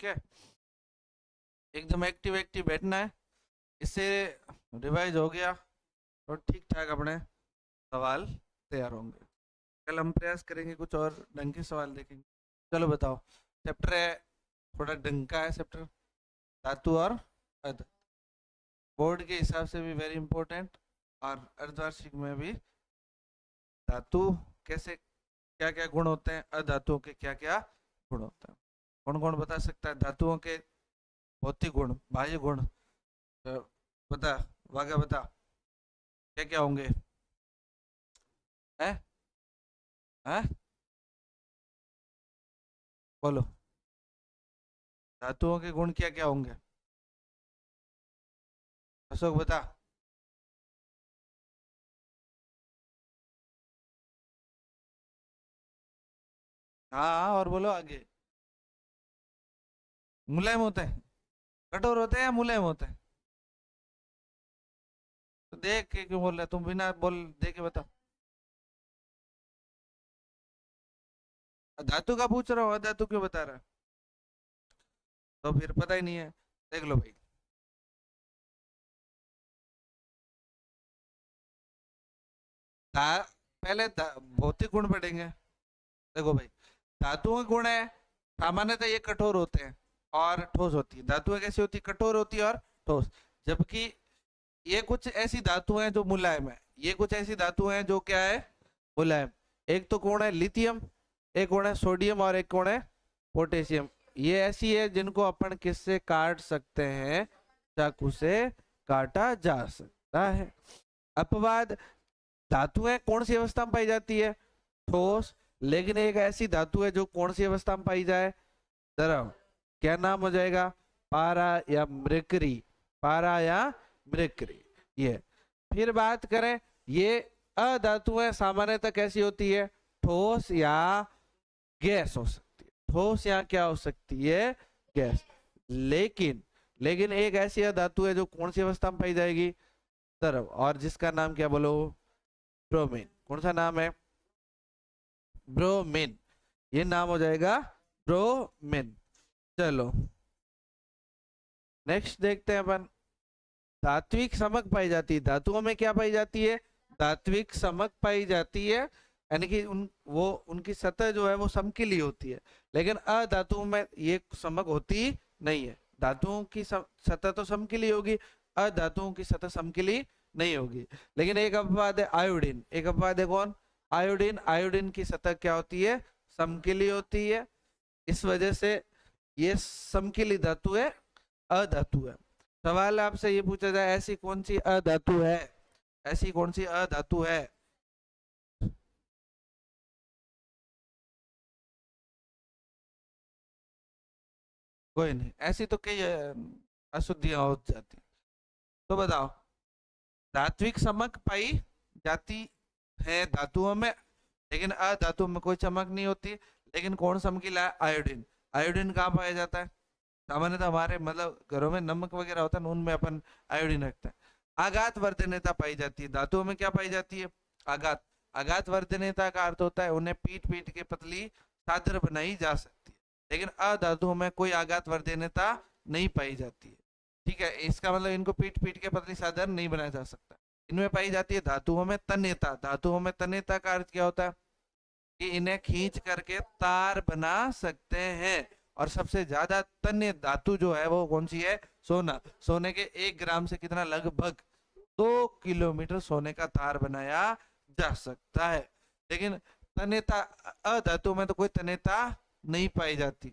ठीक है, एकदम एक्टिव एक्टिव बैठना है, इससे रिवाइज हो गया और ठीक ठाक अपने सवाल तैयार होंगे। कल हम प्रयास करेंगे कुछ और ढंग के सवाल देखेंगे। चलो बताओ, चैप्टर है थोड़ा ढंग का है चैप्टर, धातु और अधातु, बोर्ड के हिसाब से भी वेरी इंपॉर्टेंट, और अर्धवार्षिक में भी धातु कैसे क्या क्या गुण होते हैं, अधातुओं के क्या क्या गुण होते हैं। कौन कौन बता सकता है धातुओं के भौतिक गुण, बाह्य गुण? बता, वागा बता, क्या क्या होंगे? है? है? बोलो, धातुओं के गुण क्या क्या होंगे? अशोक बता। हाँ हाँ, और बोलो आगे। मुलायम होते हैं, कठोर होते हैं या मुलायम होते हैं? तो देख के क्यों बोल रहे तुम, बिना बोल दे के बताओ। धातु का पूछ रहा हूँ, धातु क्यों बता रहा है? तो फिर पता ही नहीं है। देख लो भाई, पहले भौतिक गुण पढ़ेंगे। देखो भाई, धातुओं के गुण है, सामान्यतः ये कठोर होते हैं और ठोस होती है। धातुएं कैसी होती है? कठोर होती है और ठोस। जबकि ये कुछ ऐसी धातुएं हैं जो मुलायम है, ये कुछ ऐसी धातुएं हैं जो क्या है? मुलायम। एक तो कौन है? लिथियम, एक कौन है? सोडियम, और एक कौन है? पोटेशियम। ये ऐसी है जिनको अपन किससे काट सकते हैं? चाकू से काटा जा सकता है। अपवाद, धातुएं कौन सी अवस्था में पाई जाती है? ठोस। लेकिन एक ऐसी धातु है जो कौन सी अवस्था में पाई जाए? द्रव। क्या नाम हो जाएगा? पारा या मृकरी, पारा या मृकरी। ये फिर बात करें, ये अधातुएं सामान्यतः कैसी होती है? ठोस या गैस हो सकती है, ठोस या क्या हो सकती है? गैस। लेकिन लेकिन एक ऐसी धातु है जो कौन सी अवस्था में पाई जाएगी? द्रव, और जिसका नाम क्या बोलो? ब्रोमीन। कौन सा नाम है? ब्रोमीन। ये नाम हो जाएगा ब्रोमीन। चलो नेक्स्ट देखते हैं अपन। धात्विक समक पाई जाती है, धातुओं में क्या पाई जाती है? धात्विक समक पाई जाती है, यानी कि उनकी सतह जो है वो समकिली होती है। लेकिन अधातुओं में ये समक होती नहीं है। धातुओं की सतह तो समकिली होगी, अधातुओं की सतह समकिली नहीं होगी। लेकिन एक अपवाद है आयोडीन, एक अपवाद है कौन? आयोडीन। आयोडीन की सतह क्या होती है? समकिली होती है। इस वजह से ये समकिली धातु है, अधातु है। सवाल आपसे ये पूछा जाए, ऐसी कौन सी अधातु है? ऐसी कौन सी अधातु है? कोई नहीं, ऐसी तो कई अशुद्धियां हो जाती। तो बताओ, धात्विक चमक पाई जाती है धातुओं में, लेकिन अधातुओं में कोई चमक नहीं होती। लेकिन कौन चमकीला है? आयोडीन। आयोडीन कहाँ पाया जाता है? सामान्यतः हमारे मतलब घरों में नमक वगैरह होता है, उनमें अपन आयोडीन रखते हैं। आघात वर्धनीयता पाई जाती है धातुओं में, क्या पाई जाती है? आघात। आघात वर्धनीयता का अर्थ होता है उन्हें पीट पीट के पतली चादर बनाई जा सकती है। लेकिन अधातुओं में कोई आघात वर्धनीयता नहीं पाई जाती है। ठीक है, इसका मतलब इनको पीट पीट के पतली चादर नहीं बनाया जा सकता। इनमें पाई जाती है धातुओं में तन्यता। धातुओं में तन्यता का अर्थ क्या होता है? कि इन्हें खींच करके तार बना सकते हैं। और सबसे ज्यादा तन्य धातु जो है वो कौन सी है? सोना। सोने के 1 ग्राम से कितना? लगभग 2 किलोमीटर सोने का तार बनाया जा सकता है। लेकिन तन्यता, अधातु में तो कोई तन्यता नहीं पाई जाती।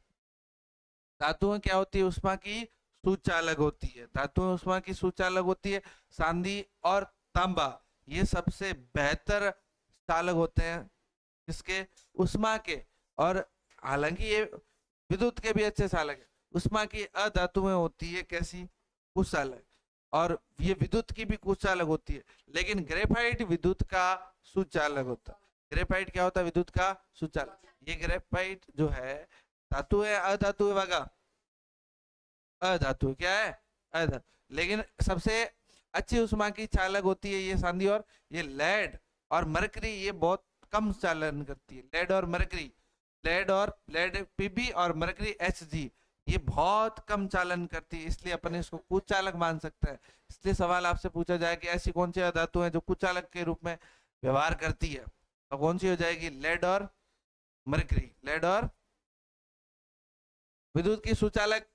धातुएं क्या होती है? उष्मा की सुचालक होती है। धातुएं उष्मा की सुचालक होती है। चांदी और तांबा ये सबसे बेहतर चालक होते हैं, किसके? उष्मा के। और हालांकि ये विद्युत के भी अच्छे चालक है। उष्मा की अधातुएं होती है कैसी? कुचालक। और ये विद्युत की भी कुचालक होती है। लेकिन ग्रेफाइट विद्युत का सुचालक होता है। ग्रेफाइट क्या होता है? विद्युत का सुचालक। ये ग्रेफाइट जो है धातु है अधातु है भागा? अधातु। क्या है? अधातु। लेकिन सबसे अच्छी उष्मा की चालक होती है ये चांदी। और ये लेड और मरकरी ये बहुत कम चालन करती है। लेड और मरकरी, लेड पीबी और मरकरी एचजी, ये बहुत कम चालन करती है, इसलिए अपन इसको कुचालक मान सकते हैं। इसलिए सवाल आपसे पूछा जाए कि ऐसी कौन सी धातु है जो कुचालक के रूप में व्यवहार करती है, तो कौन सी हो जाएगी? लेड और मरकरी। लेड और विद्युत की सुचालक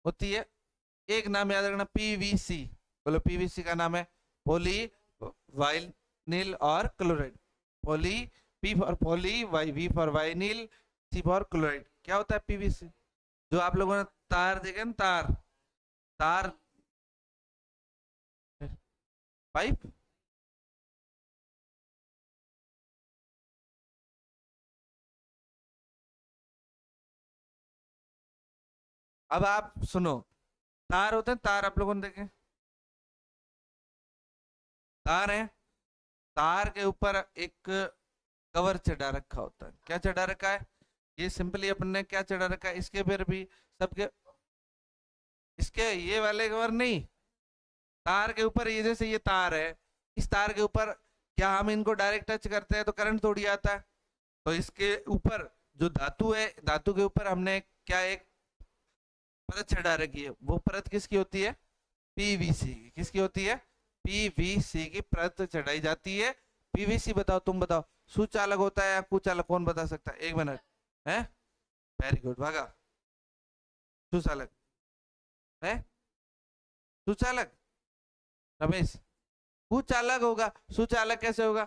होती है, एक नाम याद रखना, पीवीसी। बोलो पीवीसी का नाम है पॉली वाइनिल और chloride. Poly, P for poly, Y V for vinyl, C for chloride. क्या होता है पीवीसी? जो आप लोगों ने तार देखे ना, तार, तार पाइप, अब आप सुनो, तार होते हैं, तार आप लोगों ने देखे, तार है, तार के ऊपर एक कवर चढ़ा रखा होता है। क्या चढ़ा रखा है? ये सिंपली अपन ने क्या चढ़ा रखा है, इसके ऊपर भी सबके, इसके ये वाले कवर नहीं, तार के ऊपर, ये जैसे ये तार है, इस तार के ऊपर क्या हम इनको डायरेक्ट टच करते हैं तो करंट थोड़ी आता है? तो इसके ऊपर जो धातु है, धातु के ऊपर हमने क्या एक परत चढ़ा रखी है। वो परत किसकी होती है? पीवीसी की। किसकी होती है? पीवीसी की परत चढ़ाई जाती है। पीवीसी बताओ, तुम बताओ, सुचालक होता है या कुचालक? कौन बता सकता है? 1 मिनट है। वेरी गुड, भागा। सुचालक है, सुचालक। रमेश, कुचालक होगा। सुचालक कैसे होगा?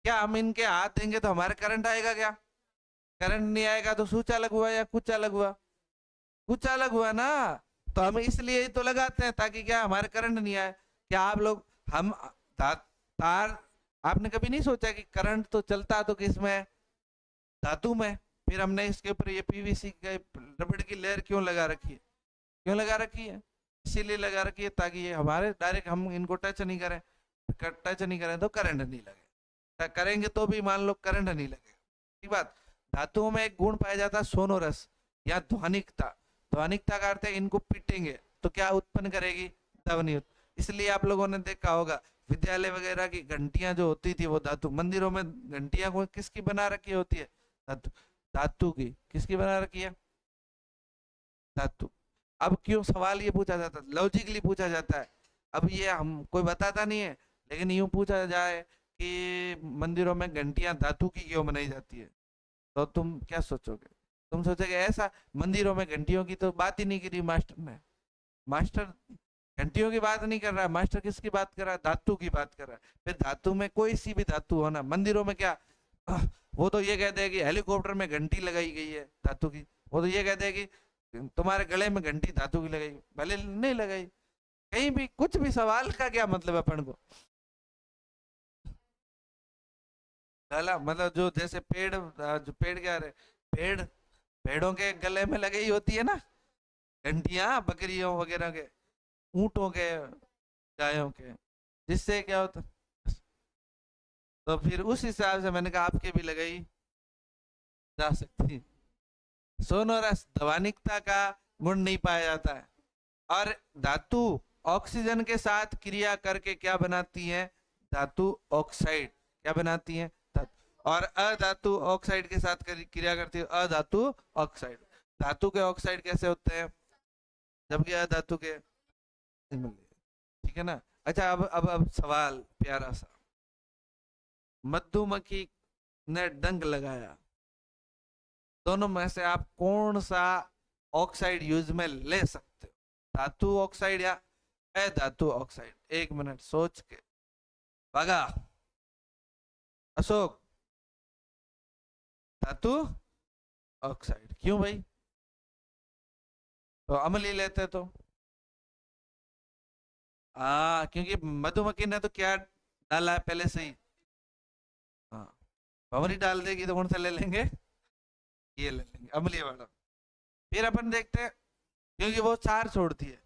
क्या हम इनके हाथ देंगे तो हमारे करंट आएगा क्या? करंट नहीं आएगा तो सुचालक हुआ या कुचालक हुआ? कुचालक हुआ ना। तो हम इसलिए ही तो लगाते हैं ताकि क्या हमारे करंट नहीं आए। क्या आप लोग, हम तार, आपने कभी नहीं सोचा कि करंट तो चलता तो किस में है? धातु में। फिर हमने इसके ऊपर ये पीवीसी का रबड़ की लेयर क्यों लगा रखी है? क्यों लगा रखी है? इसीलिए लगा रखी है ताकि ये हमारे डायरेक्ट, हम इनको टच नहीं करें, टच नहीं करें तो करंट नहीं लगे, करेंगे तो भी मान लो करंट नहीं लगेगा। ठीक बात। धातुओं में एक गुण पाया जाता है सोनोरस या ध्वनिकता। ध्वनिकता का अर्थ है इनको पीटेंगे तो क्या उत्पन्न करेगी? ध्वनि। इसलिए आप लोगों ने देखा होगा विद्यालय वगैरह की घंटियां जो होती थी वो धातु, मंदिरों में घंटियां को किसकी बना रखी होती है? धातु। धातु की। किसकी बना रखी है? धातु। अब क्यों सवाल ये पूछा जाता है, लॉजिकली पूछा जाता है। अब ये हम कोई बताता नहीं है, लेकिन यूं पूछा जाए कि मंदिरों में घंटियां धातु की क्यों बनाई जाती है, तो तुम क्या सोचोगे? तुम सोचोगे ऐसा, मंदिरों में घंटियों की तो बात ही नहीं करी मास्टर ने। मास्टर घंटियों की बात नहीं कर रहा है, मास्टर किसकी बात कर रहा है? धातु की बात कर रहा है। फिर धातु में कोई सी भी धातु हो ना, मंदिरों में क्या, वो तो ये कहते हैं कि हेलीकॉप्टर में घंटी लगाई गई है धातु की। वो तो ये कहते हैं कि तुम्हारे गले में घंटी धातु की लगाई, भले नहीं लगाई। कहीं भी कुछ भी, सवाल का क्या मतलब है अपन को? गला मतलब जो जैसे पेड़, जो पेड़ क्या रहे, पेड़, पेड़ों के गले में लगी होती है ना घंटियां, बकरियों वगैरह के, ऊंटों के, गायों के, जिससे क्या होता। तो फिर उस हिसाब से मैंने कहा आपके भी लगाई जा सकती है। सोनोरस ध्वनिकता का गुण नहीं पाया जाता है। और धातु ऑक्सीजन के साथ क्रिया करके क्या बनाती है? धातु ऑक्साइड। क्या बनाती है? और अधातु ऑक्साइड के साथ क्रिया करती है अधातु ऑक्साइड। धातु के ऑक्साइड कैसे होते हैं जबकि अधातु के? ठीक है ना। अच्छा, अब सवाल प्यारा सा, मधुमक्खी ने डंक लगाया, दोनों में से आप कौन सा ऑक्साइड यूज में ले सकते हो? धातु ऑक्साइड या अधातु ऑक्साइड? 1 मिनट सोच के भागा। अशोक, धातु ऑक्साइड। क्यों भाई? तो अमली लेते तो, क्योंकि मधुमक्खी ने तो क्या डाला है पहले से ही। हाँ, भंवरी डाल देगी तो कौन सा ले लेंगे? ये ले लेंगे, अम्लीय वाला। फिर अपन देखते हैं, क्योंकि वो चार छोड़ती है।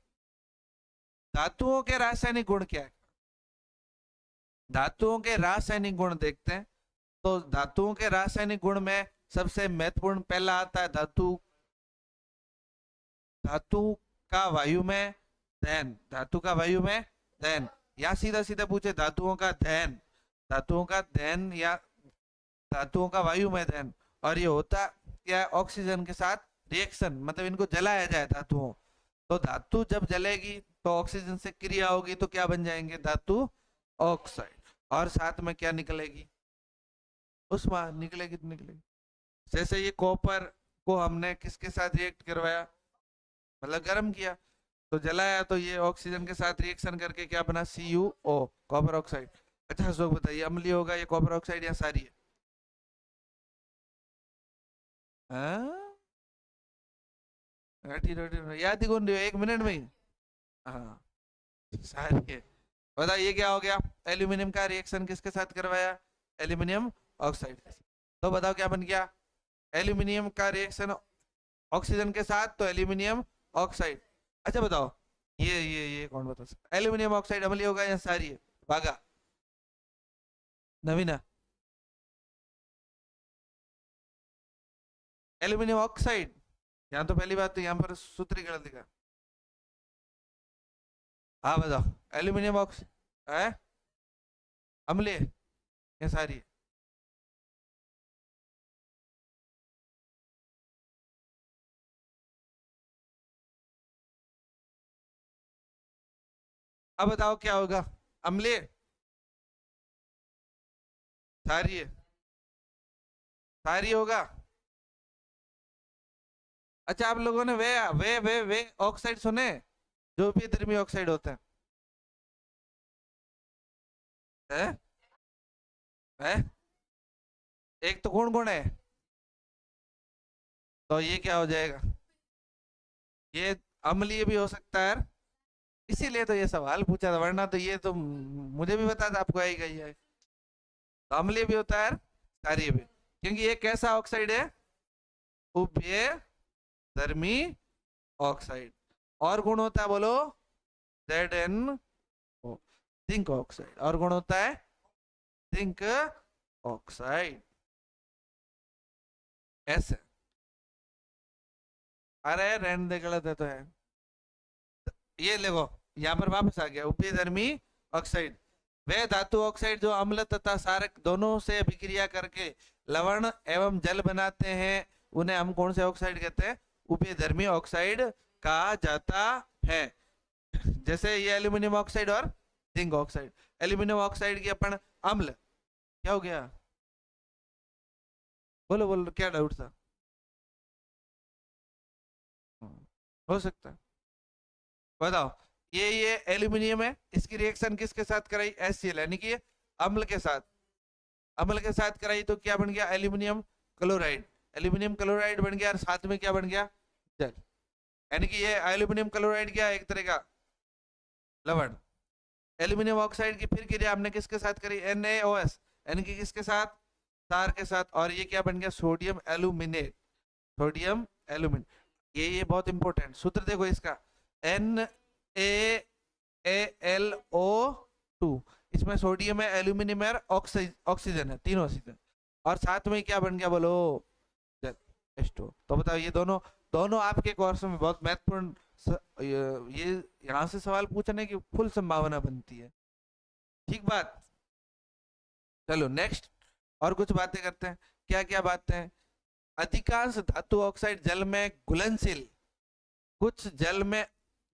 धातुओं के रासायनिक गुण क्या है? धातुओं के रासायनिक गुण देखते हैं। तो धातुओं के रासायनिक गुण में सबसे महत्वपूर्ण पहला आता है धातु, धातु का वायु में दहन। धातु का वायु में दहन, या सीधा सीधा पूछे धातुओं का दहन, धातुओं का दहन या धातुओं का वायु में दहन। और ये होता क्या? ऑक्सीजन के साथ रिएक्शन मतलब इनको जलाया जाए धातुओं, तो धातु जब जलेगी तो ऑक्सीजन से क्रिया होगी तो क्या बन जाएंगे, धातु ऑक्साइड। और साथ में क्या निकलेगी, उष्मा निकलेगी तो निकलेगी। जैसे ये कॉपर को हमने किसके साथ रिएक्ट करवाया, मतलब गर्म किया, तो जलाया, तो ये ऑक्सीजन के साथ रिएक्शन करके क्या बना, CuO, कॉपर ऑक्साइड। अच्छा अशोक बताइए, अम्लीय होगा ये कॉपर ऑक्साइड या क्षारीय? हाँ? याद ही कौन रही हो, 1 मिनट में ही। हाँ, क्षारीय। बताओ ये क्या हो गया, एल्यूमिनियम का रिएक्शन किसके साथ करवाया, एल्यूमिनियम ऑक्साइड के साथ। तो बताओ क्या बन गया, एल्यूमिनियम का रिएक्शन ऑक्सीजन के साथ तो एल्यूमिनियम ऑक्साइड। अच्छा बताओ, ये कौन बता सकता, एल्यूमिनियम ऑक्साइड अम्लीय होगा या क्षारीय, भागा, नवीना। एल्यूमिनियम ऑक्साइड, यहाँ तो पहली बात तो यहाँ पर सूत्र ही गलत लिखा। हाँ बताओ, एल्यूमिनियम ऑक्साइड है अम्लीय या क्षारीय? अब बताओ क्या होगा, अम्लीय, क्षारीय, क्षारीय होगा। अच्छा आप लोगों ने वे ऑक्साइड सुने, जो भी धर्मी ऑक्साइड होते हैं, है? है? एक तो कौन कौन है, तो ये क्या हो जाएगा, ये अम्लीय भी हो सकता है, इसीलिए तो ये सवाल पूछा था, वरना तो ये तो मुझे भी बता था आपको आएगा ही है। तो अम्लीय भी होता है, क्षारीय भी, क्योंकि ये कैसा ऑक्साइड है, उभय धर्मी ऑक्साइड। और गुण होता है बोलो, ZnO, जिंक ऑक्साइड। और गुण होता है जिंक ऑक्साइड, ऐसे। अरे रहने दे, गलत है तो है। ये देखो, यहाँ पर वापस आ गया, उपधर्मी ऑक्साइड, वे धातु ऑक्साइड जो अम्ल तथा क्षारक दोनों से अभिक्रिया करके लवण एवं जल बनाते हैं, उन्हें हम कौन से ऑक्साइड कहते हैं, उपधर्मी ऑक्साइड कहा जाता है। जैसे ये एल्यूमिनियम ऑक्साइड और जिंक ऑक्साइड, एल्यूमिनियम ऑक्साइड की अपन अम्ल, क्या हो गया, बोलो बोलो क्या डाउट था। हो सकता है, बताओ। ये एल्यूमिनियम है, इसकी रिएक्शन किसके साथ कराई, HCl यानी कि अम्ल के साथ, अम्ल के साथ कराई तो क्या बन गया, एल्यूमिनियम क्लोराइड। एल्यूमिनियम क्लोराइड बन गया और साथ में क्या बन गया, जल। यानी कि ये एल्यूमिनियम क्लोराइड क्या है, एक तरह का लवण। एल्यूमिनियम ऑक्साइड की फिर क्रिया हमने किसके साथ करी, NaOS, यानी कि किसके साथ, तार के साथ, और ये क्या बन गया, सोडियम एल्यूमिनेट, सोडियम एल्यूमिनेट। ये बहुत इंपॉर्टेंट सूत्र देखो इसका, NaAlO2, इसमें सोडियम है, एल्यूमिनियम है, ऑक्सीजन है, तीनों ऑक्सीजन। और साथ में क्या बन गया बोलो, जल, H2O। तो बताओ ये दोनों, दोनों आपके कोर्स में बहुत महत्वपूर्ण ये यहाँ से सवाल पूछने की फुल संभावना बनती है, ठीक बात। चलो नेक्स्ट, और कुछ बातें करते हैं, क्या क्या बातें हैं। अधिकांश धातु ऑक्साइड जल में घुलनशील, कुछ जल में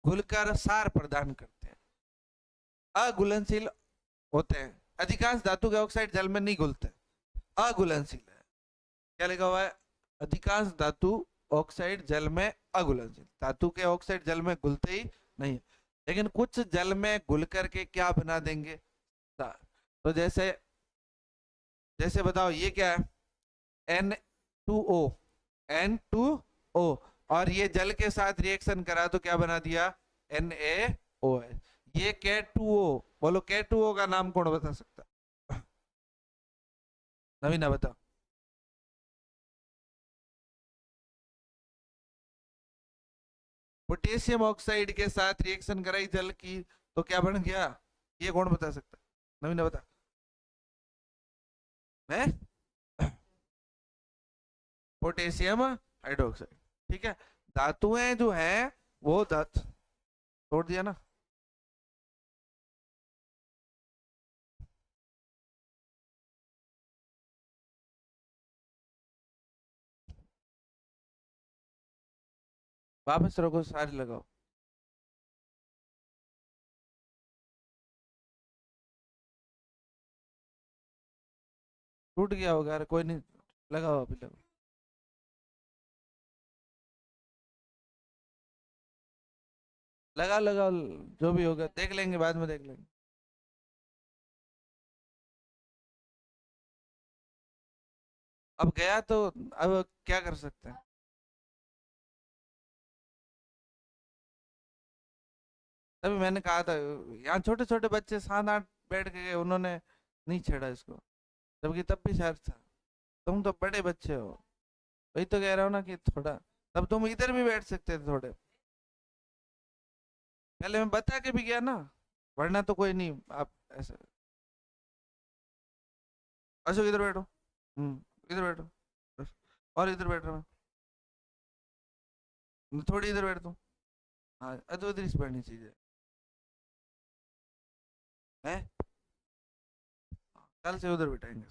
घुलकर सार प्रदान करते हैं, अघुलनशील होते हैं। अधिकांश धातु के ऑक्साइड जल में नहीं घुलते, अघुलनशील है। क्या लिखा हुआ है, अधिकांश धातु ऑक्साइड जल में अघुलनशील, धातु के ऑक्साइड जल में घुलते ही नहीं, लेकिन कुछ जल में घुल करके क्या बना देंगे, सार। तो जैसे, जैसे बताओ ये क्या है, N2O, N2O, और ये जल के साथ रिएक्शन करा तो क्या बना दिया, NaOH। ये K2O, बोलो K2O का नाम कौन बता सकता, नवीना बताओ। पोटेशियम ऑक्साइड के साथ रिएक्शन कराई जल की तो क्या बन गया, ये कौन बता सकता, नवीना बता। मैं, पोटेशियम हाइड्रोक्साइड, ठीक है। धातुएं जो हैं वो धातु, छोड़ दिया ना। वापस रखो, सारी लगाओ। टूट गया होगा, अरे कोई नहीं, लगाओ अभी लगाओ। लगाओ लगाओ, जो भी होगा देख लेंगे, बाद में देख लेंगे। अब गया तो अब क्या कर सकते हैं। तभी मैंने कहा था, यहाँ छोटे छोटे बच्चे 7 8 बैठ के गए, उन्होंने नहीं छेड़ा इसको, जबकि तब भी शायद था। तुम तो बड़े बच्चे हो। वही तो कह रहा हूँ ना कि थोड़ा, तब तुम इधर भी बैठ सकते थे थोड़े। पहले मैं बता के भी गया ना, वरना तो कोई नहीं आप ऐसे। अशोक इधर बैठो। इधर बैठो। बस। और इधर बैठ रहा मैं, थोड़ी इधर बैठ दूँ। हाँ, तो इधर से बैठनी चाहिए है। कल से उधर बैठाएंगे।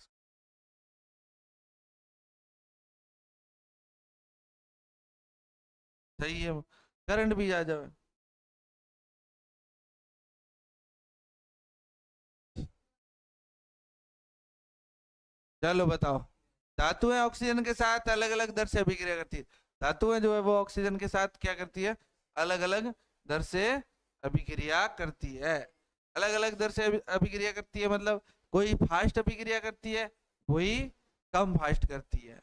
सही है, करंट भी आ जाए। चलो बताओ। धातुएं ऑक्सीजन के साथ अलग अलग दर से अभिक्रिया करती है। धातुएं जो है वो ऑक्सीजन के साथ क्या करती है, अलग अलग दर से अभिक्रिया करती है। अलग अलग दर से अभिक्रिया करती है मतलब, कोई फास्ट अभिक्रिया करती है, कोई कम फास्ट करती है।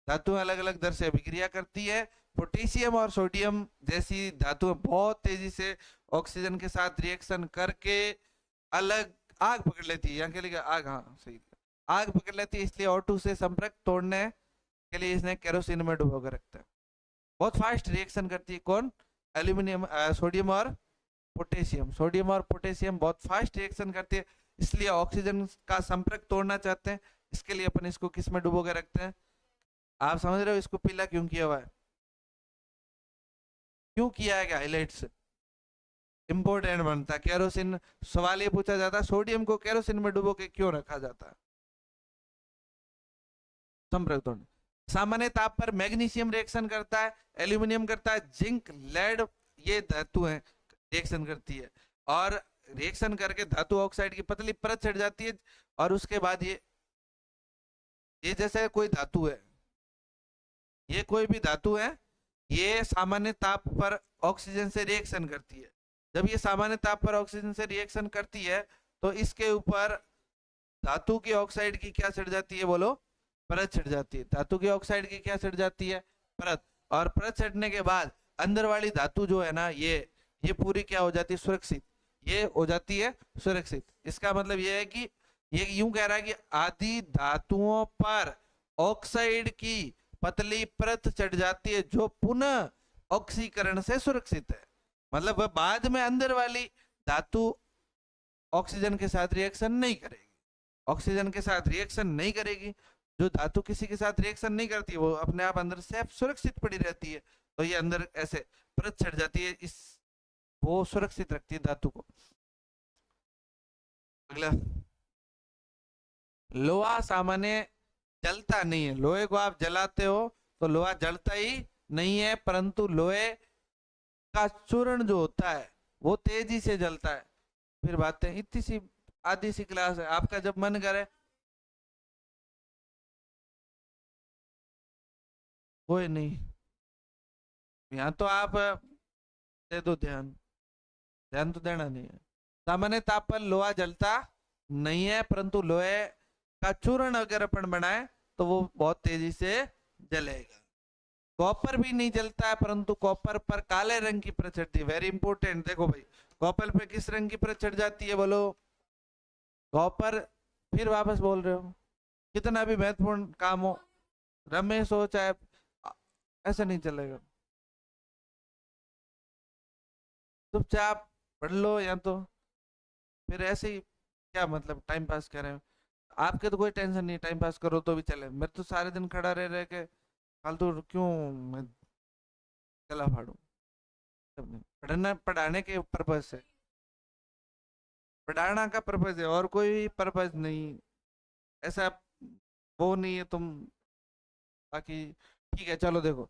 धातुएं अलग अलग दर से अभिक्रिया करती है। पोटेशियम और सोडियम जैसी धातुएं बहुत तेजी से ऑक्सीजन के साथ रिएक्शन करके अलग आग पकड़ लेती है। यहाँ के लिए आग, हाँ सही, आग पकड़ लेती है, इसलिए O2 से संपर्क तोड़ने के लिए इसने केरोसिन में डुबो कर रखता है। बहुत फास्ट रिएक्शन करती है कौन, एल्यूमिनियम, सोडियम और पोटेशियम। सोडियम और पोटेशियम बहुत फास्ट रिएक्शन करती है, इसलिए ऑक्सीजन का संपर्क तोड़ना चाहते हैं। इसके लिए अपन इसको किस में डुबो कर रखते हैं। आप समझ रहे हो इसको पीला क्यों किया हुआ है, क्यों किया है, हाईलाइट्स इंपॉर्टेंट बनता है केरोसिन। सवाल ये पूछा जाता है सोडियम को केरोसिन में डुबो के क्यों रखा जाता है, संपर्क तोड़ने। सामान्य ताप पर मैग्नीशियम रिएक्शन करता है, एल्यूमिनियम करता है, जिंक, लेड, ये धातु है रिएक्शन करती है। और रिएक्शन करके धातु ऑक्साइड की पतली परत चढ़ जाती है। और उसके बाद ये जैसे कोई धातु है, ये कोई भी धातु है, ये सामान्य ताप पर ऑक्सीजन से रिएक्शन करती है। जब ये सामान्य ताप पर ऑक्सीजन से रिएक्शन करती है, तो इसके ऊपर धातु की ऑक्साइड की क्या चढ़ जाती है बोलो, परत चढ़ जाती है। धातु की ऑक्साइड की क्या चढ़ जाती है, परत। और परत चढ़ने के बाद अंदर वाली धातु जो है ना, ये पूरी क्या हो जाती है, सुरक्षित। ये हो जाती है सुरक्षित। इसका मतलब ये है कि ये यूं कह रहा है कि आदि धातुओं पर ऑक्साइड की पतली परत चढ़ जाती है जो पुनः ऑक्सीकरण से सुरक्षित है। मतलब वह बाद में अंदर वाली धातु ऑक्सीजन के साथ रिएक्शन नहीं करेगी, ऑक्सीजन के साथ रिएक्शन नहीं करेगी। जो धातु किसी के साथ रिएक्शन नहीं करती वो अपने आप अंदर से सुरक्षित पड़ी रहती है, तो ये अंदर ऐसे परत चढ़ जाती है, इस वो सुरक्षित रखती है धातु को। अगला, लोहा सामान्य जलता नहीं है। लोहे को आप जलाते हो तो लोहा जलता ही नहीं है, परंतु लोहे का चूर्ण जो होता है वो तेजी से जलता है। फिर बातें इतनी सी, आधी सी क्लास है, आपका जब मन करे। कोई नहीं, यहाँ तो आप दे दो ध्यान, ध्यान तो देना नहीं है। सामान्य ताप पर लोहा जलता नहीं है, परंतु लोहे का चूर्ण अगर अपन बनाए तो वो बहुत तेजी से जलेगा। कॉपर भी नहीं जलता है, परंतु कॉपर पर काले रंग की परत चढ़ती है। वेरी इंपॉर्टेंट, देखो भाई, कॉपर पे किस रंग की परत चढ़ जाती है बोलो, कॉपर। फिर वापस बोल रहे हो, कितना भी महत्वपूर्ण काम हो, रमेश हो चाहे, ऐसा नहीं चलेगा। चुपचाप पढ़ लो, या तो फिर ऐसे ही क्या मतलब टाइम पास कर रहे हो। आपके तो कोई टेंशन नहीं, टाइम पास करो तो भी चले, मैं तो सारे दिन खड़ा रह रह के फालतू क्यों मैं गला फाड़ू। पढ़ना पढ़ाने के पर्पज से, पढ़ाना का पर्पज है और कोई पर्पज नहीं। ऐसा वो नहीं है तुम। बाकी ठीक है, चलो देखो,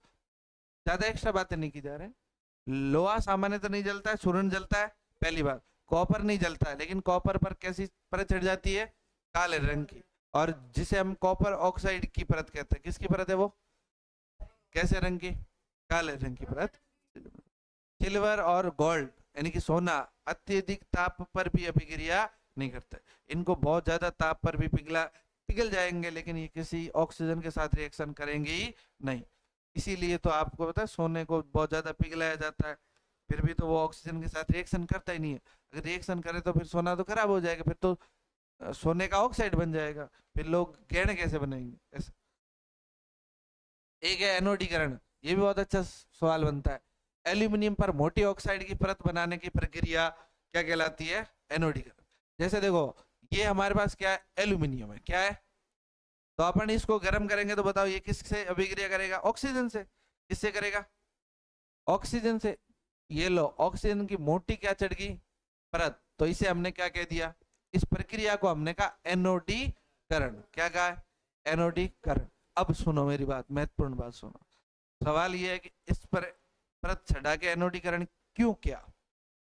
ज्यादा एक्स्ट्रा बातें नहीं की जा रहे। लोहा सामान्यतः नहीं जलता है, चूर्ण जलता है, पहली बात। कॉपर नहीं जलता है, लेकिन कॉपर पर कैसी परत चढ़ जाती है? काले रंग की। और जिसे हम कॉपर ऑक्साइड की परत कहते हैं, किसकी परत है वो? कैसे रंग की? काले रंग की परत। सिल्वर और गोल्ड यानी कि सोना अत्यधिक ताप पर भी अभिक्रिया नहीं करते। इनको बहुत ज्यादा ताप पर भी पिघल जाएंगे, लेकिन ये किसी ऑक्सीजन के साथ रिएक्शन करेंगे ही नहीं। इसीलिए तो आपको पता है सोने को बहुत ज्यादा पिघलाया जाता है, फिर भी तो वो ऑक्सीजन के साथ रिएक्शन करता ही नहीं है। अगर रिएक्शन करे तो फिर सोना तो खराब हो जाएगा, फिर तो सोने का ऑक्साइड बन जाएगा, फिर लोग गहने कैसे बनाएंगे ऐसा। एक है एनोडीकरण, ये भी बहुत अच्छा सवाल बनता है। एल्यूमिनियम पर मोटी ऑक्साइड की परत बनाने की प्रक्रिया क्या कहलाती है? एनोडीकरण। जैसे देखो ये हमारे पास क्या है? एल्यूमिनियम है, क्या है? तो अपन इसको गर्म करेंगे तो बताओ ये किससे अभिक्रिया करेगा? ऑक्सीजन से। किससे करेगा? ऑक्सीजन से। ये लो ऑक्सीजन की मोटी क्या चढ़ गई? परत। तो इसे हमने क्या कह दिया? इस प्रक्रिया को हमने कहा एनोडीकरण। क्या कहा है? एनोडीकरण। अब सुनो मेरी बात, महत्वपूर्ण बात सुनो। सवाल यह है कि इस पर परत चढ़ा के एनोडीकरण क्यों किया?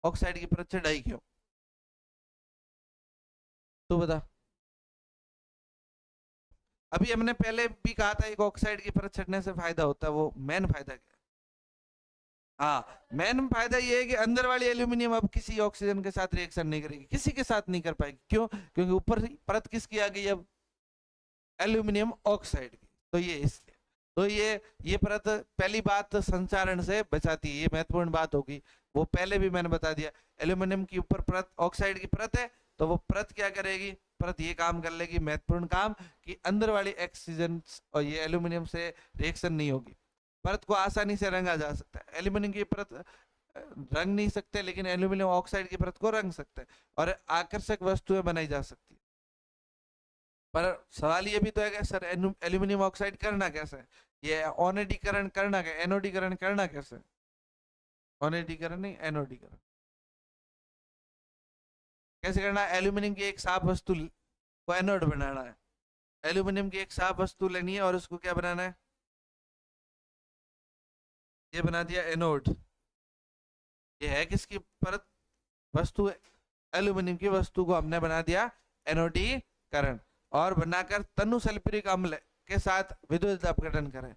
ऑक्साइड की परत चढ़ाई क्यों? तू बता। अभी हमने पहले भी कहा था एक ऑक्साइड की परत चढ़ने से फायदा होता है, वो मेन फायदा क्या? हाँ, मेन फायदा ये है कि अंदर वाली एल्यूमिनियम अब किसी ऑक्सीजन के साथ रिएक्शन नहीं करेगी, किसी के साथ नहीं कर पाएगी। क्यों? क्योंकि ऊपर परत किसकी आ गई अब? एल्यूमिनियम ऑक्साइड की। तो ये इसलिए तो ये परत पहली बात संचारण से बचाती है, ये महत्वपूर्ण बात होगी। वो पहले भी मैंने बता दिया। एल्यूमिनियम की ऊपर परत ऑक्साइड की परत है, तो वो परत क्या करेगी? परत ये काम कर लेगी, महत्वपूर्ण काम, कि अंदर वाली ऑक्सीजन और ये एल्यूमिनियम से रिएक्शन नहीं होगी। परत को आसानी से रंगा जा सकता है। एल्यूमिनियम की परत रंग नहीं सकते, लेकिन एल्यूमिनियम ऑक्साइड की परत को रंग सकते हैं और आकर्षक वस्तुएं बनाई जा सकती है। पर सवाल ये भी तो है कि सर एल्यूमिनियम ऑक्साइड करना कैसे है? ये ऑनेडीकरण करना क्या, एनोडीकरण करना कैसे? ऑनेडीकरण नहीं, एनोडीकरण कैसे करना है? एल्यूमिनियम की एक साफ वस्तु को एनोड बनाना है। एल्यूमिनियम की एक साफ वस्तु लेनी है और उसको क्या बनाना है? ये बना दिया एनोड। ये है किसकी परत? वस्तु एल्यूमिनियम की वस्तु को हमने बना दिया एनोडीकरण, और बनाकर तनु सल्फ्यूरिक अम्ल के साथ विद्युत अपघटन करें।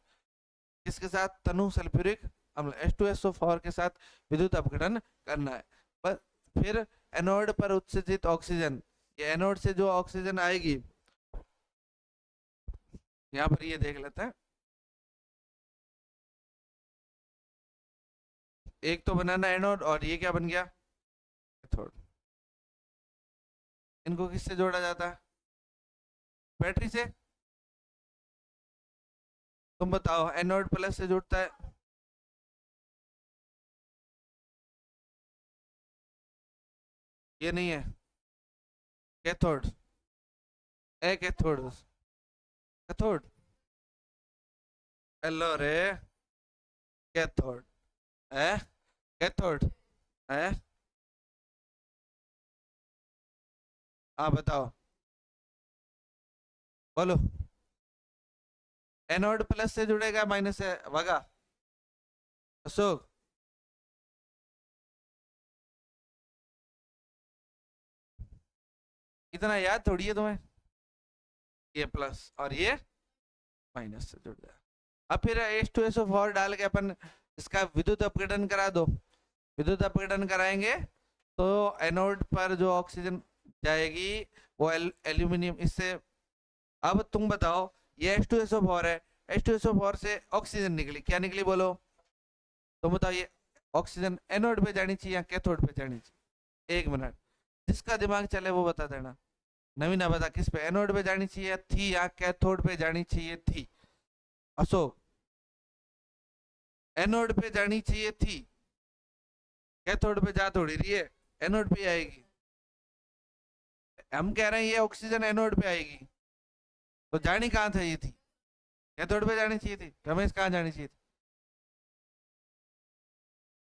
किसके साथ? तनु सल्फ्यूरिक अम्ल H2SO4 के साथ विद्युत अपघटन करना है। पर फिर एनोड पर उत्सर्जित ऑक्सीजन, ये एनोड से जो ऑक्सीजन आएगी, यहाँ पर ये देख लेते हैं। एक तो बनाना एनोड, और ये क्या बन गया? कैथोड। इनको किससे जोड़ा जाता है? बैटरी से। तुम बताओ, एनोड प्लस से जुड़ता है। ये नहीं है कैथोड। ए कैथोड, कैथोड। हेलो रे, कैथोड है, कैथोड है। हाँ बताओ, बोलो। एनोड प्लस से जुड़ेगा माइनस से वगा? अशोक, इतना याद थोड़ी है तुम्हें? ये प्लस और ये माइनस से जुड़ जाए। अब फिर H2SO4 डाल के अपन इसका विद्युत अपघटन करा दो। विद्युत अपघटन कराएंगे तो एनोड पर जो ऑक्सीजन जाएगी वो एल्यूमिनियम इससे। अब तुम बताओ, ये H2SO4 है, H2SO4 से ऑक्सीजन निकली, क्या निकली बोलो? तुम बताओ, ये ऑक्सीजन एनोड पे जानी चाहिए या कैथोड पे जानी चाहिए? एक मिनट, जिसका दिमाग चले वो बता देना। नवीना बता, किस पे? एनोड पे जानी चाहिए थी या कैथोड पे जानी चाहिए थी? अशोक, एनोड पे जानी चाहिए थी, कैथोड पे जा थोड़ी रही है, एनोड पे आएगी। हम कह रहे हैं ये ऑक्सीजन एनोड पे आएगी, तो जानी कहाँ था? ये थी कैथोड पे जानी चाहिए थी। रमेश, कहाँ जानी चाहिए थी?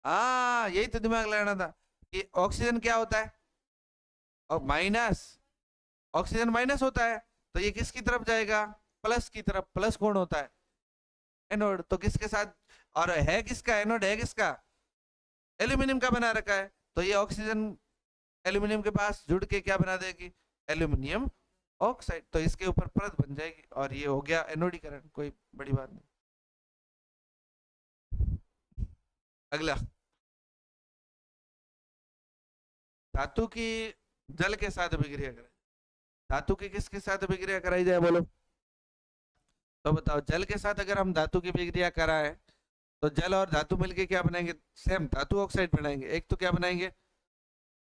हाँ, यही तो दिमाग लगाना था कि ऑक्सीजन क्या होता है? और माइनस। ऑक्सीजन माइनस होता है, तो ये किसकी तरफ जाएगा? प्लस की तरफ। प्लस कौन होता है? एनोड। तो किसके साथ और है किसका, एनोड है किसका, एल्यूमिनियम का बना रखा है। तो ये ऑक्सीजन एल्यूमिनियम के पास जुड़ के क्या बना देगी, एल्यूमिनियम ऑक्साइड। तो इसके ऊपर परत बन जाएगी और ये हो गया एनोडीकरण, कोई बड़ी बात नहीं। अगला, धातु की जल के साथ अभिक्रिया कराई, धातु की किसके साथ अभिक्रिया कराई जाए बोलो। तो बताओ, जल के साथ अगर हम धातु की अभिक्रिया कराएं तो जल और धातु मिलके क्या बनाएंगे, सेम धातु ऑक्साइड बनाएंगे। एक तो क्या बनाएंगे,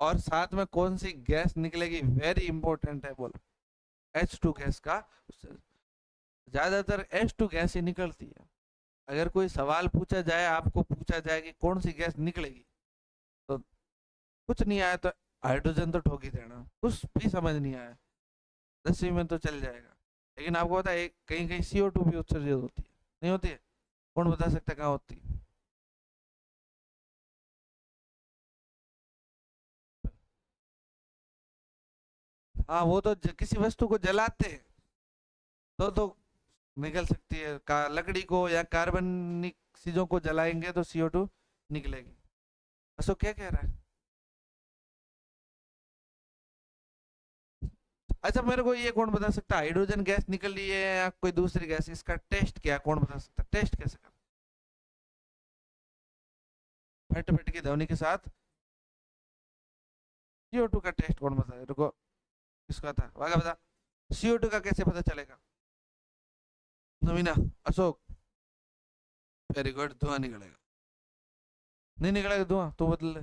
और साथ में कौन सी गैस निकलेगी, वेरी इंपॉर्टेंट है बोलो, H2 गैस का, ज्यादातर H2 गैस ही निकलती है। अगर कोई सवाल पूछा जाए, आपको पूछा जाए कि कौन सी गैस निकलेगी, तो कुछ नहीं आया तो हाइड्रोजन तो ठोक ही देना, कुछ भी समझ नहीं आया 10वीं में तो चल जाएगा। लेकिन आपको पता है कहीं कहीं CO2 भी उत्सर्जित होती है, नहीं होती है, कौन बता सकता है कहाँ होती है। हाँ वो तो किसी वस्तु को जलाते हैं तो निकल सकती है, लकड़ी को या कार्बनिक चीजों को जलाएंगे तो CO2 निकलेगी। अशोक क्या कह रहा है। अच्छा मेरे को ये कौन बता सकता है, हाइड्रोजन गैस निकल रही है या कोई दूसरी गैस, इसका टेस्ट क्या, कौन बता सकता है, टेस्ट कैसे कर, फट फट की ध्वनि के साथ CO2 का टेस्ट कौन बता, रुको किसका था, वागा बता, CO2 का कैसे पता चलेगा, नवीना, अशोक, वेरी गुड, धुआं निकलेगा, नहीं निकलेगा धुआं, तो बदल ले,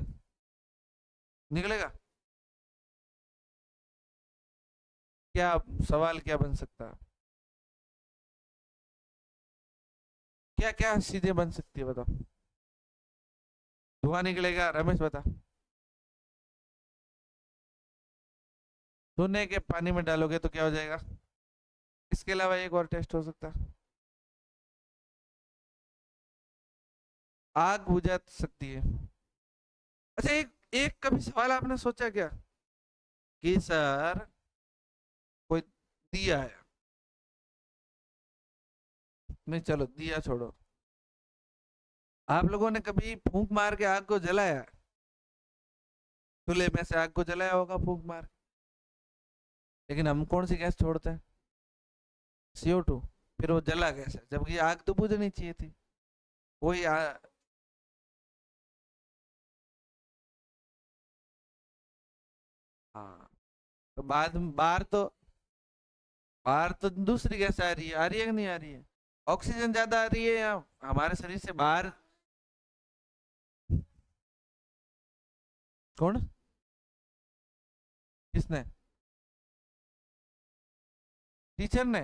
निकलेगा, क्या सवाल क्या बन सकता है, क्या क्या चीजें बन सकती है बताओ, धुआं निकलेगा, रमेश बता, धुने के पानी में डालोगे तो क्या हो जाएगा, इसके अलावा एक और टेस्ट हो सकता है, आग बुझा सकती है। अच्छा एक एक कभी सवाल आपने सोचा क्या कि सर कोई दिया है, नहीं चलो दिया छोड़ो, आप लोगों ने कभी फूंक मार के आग को जलाया, चूल्हे में से आग को जलाया होगा फूंक मार, लेकिन हम कौन सी गैस छोड़ते हैं, CO2, फिर वो जला कैसे, जबकि आग तो बुझनी चाहिए थी, वही हाँ, तो बाद बाहर तो दूसरी गैस आ रही है कि नहीं आ रही है, ऑक्सीजन ज्यादा आ रही है या हमारे शरीर से बाहर, कौन, किसने, टीचर ने,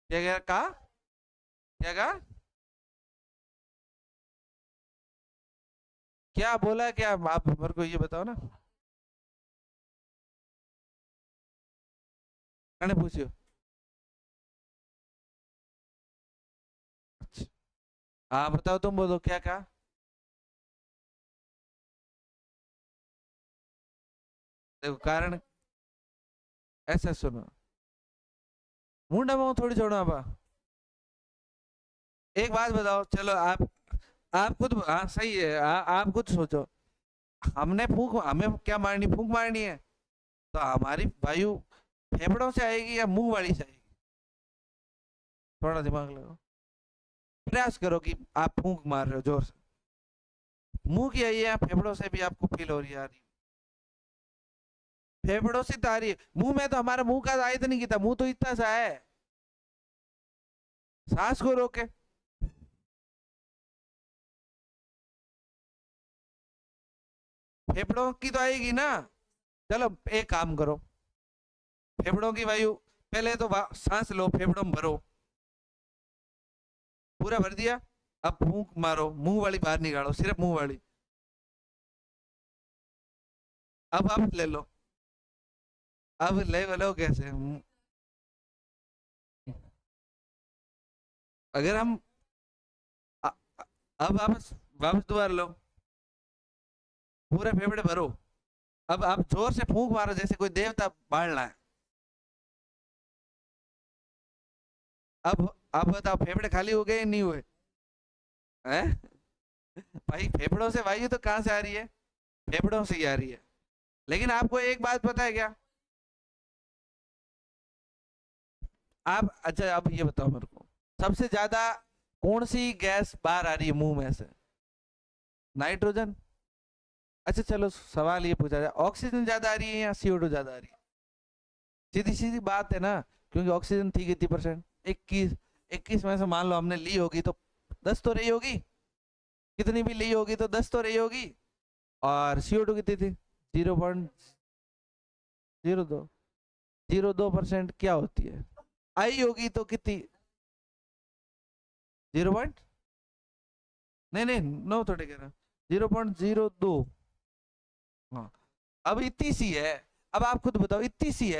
क्या कहा, क्या कहा, क्या बोला, क्या आप मेरे को ये बताओ ना, मैंने पूछियो, अच्छा, हाँ बताओ, तुम बोलो क्या कहा, देखो कारण, ऐसा सुनो, मुंडा मुंह थोड़ी छोड़ो आप, एक बात बताओ, चलो आप खुद, हाँ सही है, आप खुद सोचो, हमने फूंक, हमें क्या मारनी, फूंक मारनी है, तो हमारी वायु फेफड़ों से आएगी या मुंह वाली से आएगी, थोड़ा दिमाग लगाओ, प्रयास करो कि आप फूंक मार रहे हो जोर से, मुंह की आई है या फेफड़ों से भी आपको फील हो रही है, आ रही है, फेफड़ों से तो आ रही है, मुंह में तो हमारा मुंह का आयत नहीं किया, मुंह तो इतना सा है, सांस को रोके, फेफड़ों की तो आएगी ना, चलो एक काम करो, फेफड़ों की वायु पहले तो सांस लो, फेफड़ों में भरो, पूरा भर दिया, अब फूंक मारो, मुंह वाली बाहर निकालो, सिर्फ मुंह वाली, अब आप ले लो, अब ले लो कैसे, अगर हम अ- अब वापस वापस दोबारा लो, पूरे फेफड़े भरो, अब आप जोर से फूंक मारो जैसे कोई देवता बाढ़ रहा है, अब बताओ, फेफड़े खाली हो गए या नहीं हुए? हैं? भाई फेफड़ों से वायु तो कहाँ से आ रही है? फेफड़ों से ही आ रही है। लेकिन आपको एक बात पता है क्या? आप अच्छा, अब ये बताओ मेरे को, सबसे ज्यादा कौन सी गैस बाहर आ रही है मुंह में से? नाइट्रोजन। अच्छा चलो, सवाल ये पूछा जाए, ऑक्सीजन ज्यादा आ रही है या CO2 ज्यादा आ रही है? सीधी सीधी बात है ना, क्योंकि ऑक्सीजन थी कितनी परसेंट? 21। 21 में से मान लो हमने ली होगी तो 10 तो रही होगी, कितनी भी ली होगी तो 10 तो रही होगी। और CO2 कितनी थी? 0.02। 0.2% क्या होती है? आई होगी तो कितनी? 0. नहीं नहीं, नो थोड़े कह रहा, 0.02। हाँ, अब इतनी सी है। अब आप खुद बताओ, इतनी सी है।